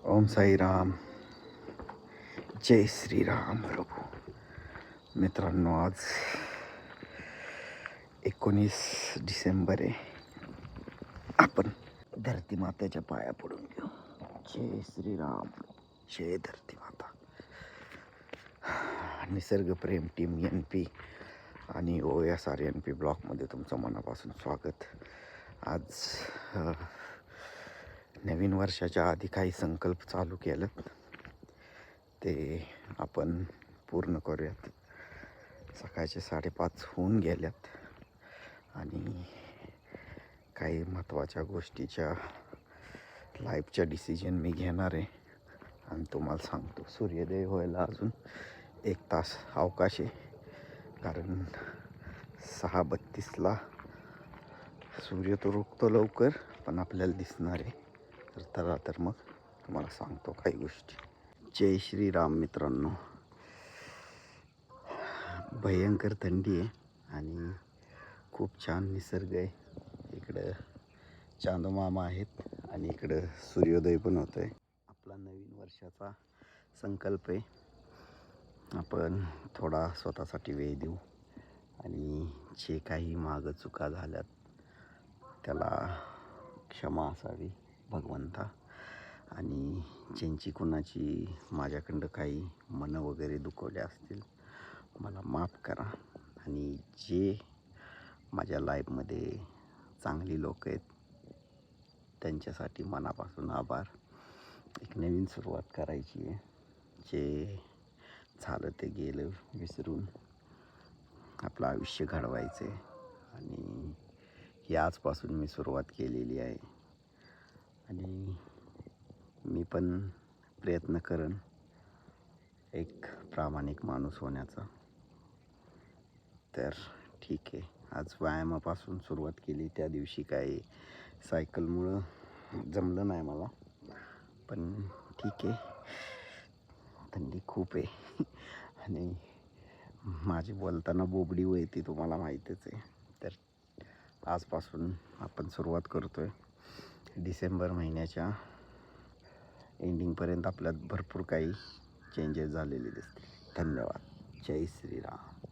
ओम साई राम. जय श्रीराम प्रभू. मित्रांनो, आज 19 डिसेंबर आहे. आपण धरती मातेच्या पाया पडून घेऊ. जय श्रीराम. जय धरती माता. निसर्ग प्रेम टीम NP आणि OSR NP ब्लॉकमध्ये तुमचं मनापासून स्वागत. आज नवीन वर्षाच्या आधी काही संकल्प चालू केलेत, ते आपण पूर्ण करूयात. सकाळचे 5:30 होऊन गेल्यात आणि काही महत्त्वाच्या गोष्टीच्या लाईफच्या डिसिजन मी घेणार आहे आणि तुम्हाला सांगतो. सूर्योदय व्हायला अजून 1 तास अवकाश आहे, कारण 6:32ला सूर्य तो उगतो लवकर, पण आपल्याला दिसणार आहे. तर मग तुम्हाला सांगतो काही गोष्टी. जय श्रीराम मित्रांनो. भयंकर थंडी आहे आणि खूप छान निसर्ग आहे. इकडं चांदोमामा आहेत आणि इकडं सूर्योदय पण होतो आहे. आपला नवीन वर्षाचा संकल्प आहे, आपण थोडा स्वतःसाठी वेळ देऊ आणि जे काही मागं चुका झाल्यात त्याला क्षमा असावी भगवंता, आणि ज्यांची कुणाची माझ्याकडं काही मनं वगैरे दुखवले असतील मला माफ करा. आणि जे माझ्या लाईफमध्ये चांगली लोक आहेत त्यांच्यासाठी मनापासून आभार. एक नवीन सुरुवात करायची आहे. जे झालं ते गेलं विसरून आपलं आयुष्य घडवायचं आहे आणि ही आजपासून मी सुरुवात केलेली आहे. आणि मी पण प्रयत्न करेन एक प्रामाणिक माणूस होण्याचा. तर ठीक आहे. आज व्यायामापासून सुरुवात केली. त्या दिवशी काही सायकलमुळं जमलं नाही मला, पण ठीक आहे. थंडी खूप आहे आणि माझी बोलताना बोबडी वळती, तुम्हाला माहीतच आहे. तर आजपासून आपण सुरुवात करतो आहे. डिसेंबर महिन्याच्या एंडिंगपर्यंत आपल्यात भरपूर काही चेंजेस झालेले दिसतील. धन्यवाद. जय श्रीराम.